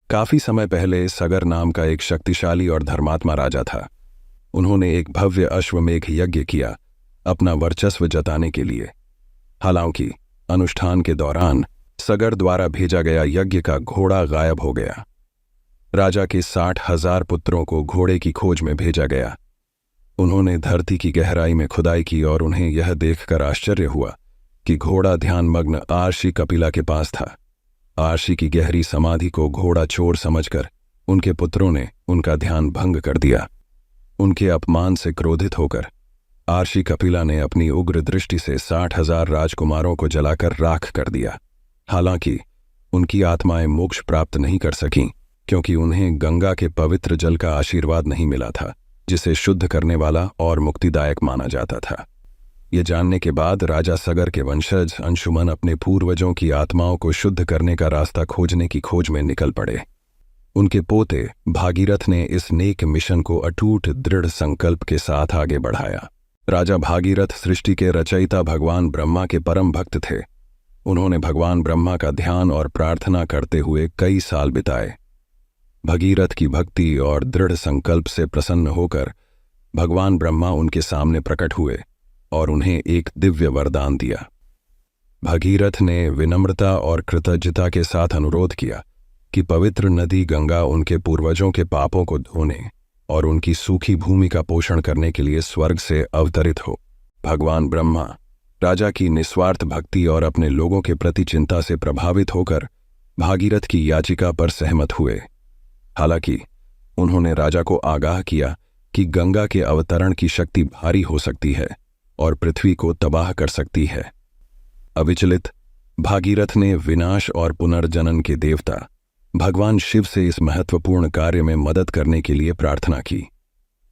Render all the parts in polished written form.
काफी समय पहले सगर नाम का एक शक्तिशाली और धर्मात्मा राजा था। उन्होंने एक भव्य अश्वमेघ यज्ञ किया, अपना वर्चस्व जताने के लिए। हालांकि अनुष्ठान के दौरान सगर द्वारा भेजा गया यज्ञ का घोड़ा गायब हो गया। राजा के 60,000 पुत्रों को घोड़े की खोज में भेजा गया। उन्होंने धरती की गहराई में खुदाई की और उन्हें यह देखकर आश्चर्य हुआ कि घोड़ा ध्यानमग्न आर्षि कपिला के पास था। आर्षि की गहरी समाधि को घोड़ा चोर समझकर उनके पुत्रों ने उनका ध्यान भंग कर दिया। उनके अपमान से क्रोधित होकर आर्षि कपिला ने अपनी उग्र दृष्टि से 60,000 राजकुमारों को जलाकर राख कर दिया। हालांकि उनकी आत्माएं मोक्ष प्राप्त नहीं कर सकीं, क्योंकि उन्हें गंगा के पवित्र जल का आशीर्वाद नहीं मिला था, जिसे शुद्ध करने वाला और मुक्तिदायक माना जाता था। ये जानने के बाद राजा सगर के वंशज अंशुमन अपने पूर्वजों की आत्माओं को शुद्ध करने का रास्ता खोजने की खोज में निकल पड़े। उनके पोते भागीरथ ने इस नेक मिशन को अटूट दृढ़ संकल्प के साथ आगे बढ़ाया। राजा भागीरथ सृष्टि के रचयिता भगवान ब्रह्मा के परम भक्त थे। उन्होंने भगवान ब्रह्मा का ध्यान और प्रार्थना करते हुए कई साल बिताए। भगीरथ की भक्ति और दृढ़ संकल्प से प्रसन्न होकर भगवान ब्रह्मा उनके सामने प्रकट हुए और उन्हें एक दिव्य वरदान दिया। भगीरथ ने विनम्रता और कृतज्ञता के साथ अनुरोध किया कि पवित्र नदी गंगा उनके पूर्वजों के पापों को धोने और उनकी सूखी भूमि का पोषण करने के लिए स्वर्ग से अवतरित हो। भगवान ब्रह्मा राजा की निस्वार्थ भक्ति और अपने लोगों के प्रति चिंता से प्रभावित होकर भागीरथ की याचिका पर सहमत हुए। हालांकि उन्होंने राजा को आगाह किया कि गंगा के अवतरण की शक्ति भारी हो सकती है और पृथ्वी को तबाह कर सकती है। अविचलित भागीरथ ने विनाश और पुनर्जनन के देवता भगवान शिव से इस महत्वपूर्ण कार्य में मदद करने के लिए प्रार्थना की।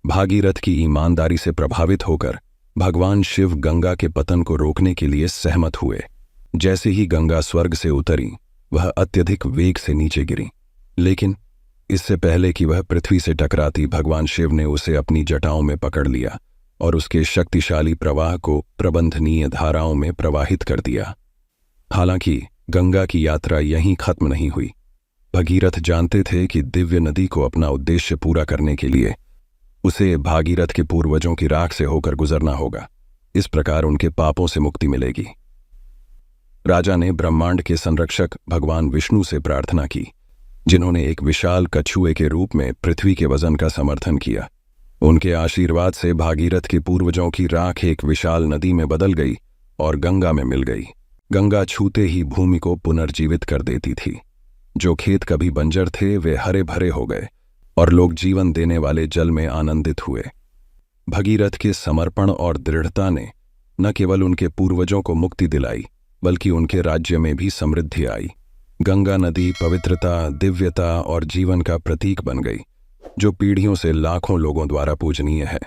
भागीरथ की ईमानदारी से प्रभावित होकर भगवान शिव गंगा के पतन को रोकने के लिए सहमत हुए। जैसे ही गंगा स्वर्ग से उतरी, वह अत्यधिक वेग से नीचे गिरी, लेकिन इससे पहले कि वह पृथ्वी से टकराती, भगवान शिव ने उसे अपनी जटाओं में पकड़ लिया और उसके शक्तिशाली प्रवाह को प्रबंधनीय धाराओं में प्रवाहित कर दिया। हालांकि गंगा की यात्रा यहीं खत्म नहीं हुई। भगीरथ जानते थे कि दिव्य नदी को अपना उद्देश्य पूरा करने के लिए उसे भागीरथ के पूर्वजों की राख से होकर गुजरना होगा। इस प्रकार उनके पापों से मुक्ति मिलेगी। राजा ने ब्रह्मांड के संरक्षक भगवान विष्णु से प्रार्थना की, जिन्होंने एक विशाल कछुए के रूप में पृथ्वी के वजन का समर्थन किया। उनके आशीर्वाद से भागीरथ के पूर्वजों की राख एक विशाल नदी में बदल गई और गंगा में मिल गई। गंगा छूते ही भूमि को पुनर्जीवित कर देती थी। जो खेत कभी बंजर थे, वे हरे भरे हो गए और लोग जीवन देने वाले जल में आनंदित हुए। भगीरथ के समर्पण और दृढ़ता ने न केवल उनके पूर्वजों को मुक्ति दिलाई, बल्कि उनके राज्य में भी समृद्धि आई। गंगा नदी पवित्रता, दिव्यता और जीवन का प्रतीक बन गई, जो पीढ़ियों से लाखों लोगों द्वारा पूजनीय है।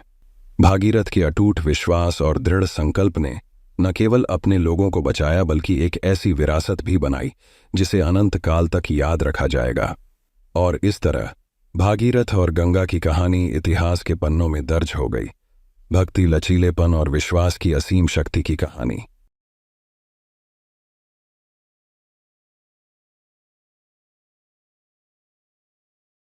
भागीरथ के अटूट विश्वास और दृढ़ संकल्प ने न केवल अपने लोगों को बचाया, बल्कि एक ऐसी विरासत भी बनाई जिसे अनंत काल तक याद रखा जाएगा। और इस तरह भागीरथ और गंगा की कहानी इतिहास के पन्नों में दर्ज हो गई। भक्ति, लचीलेपन और विश्वास की असीम शक्ति की कहानी।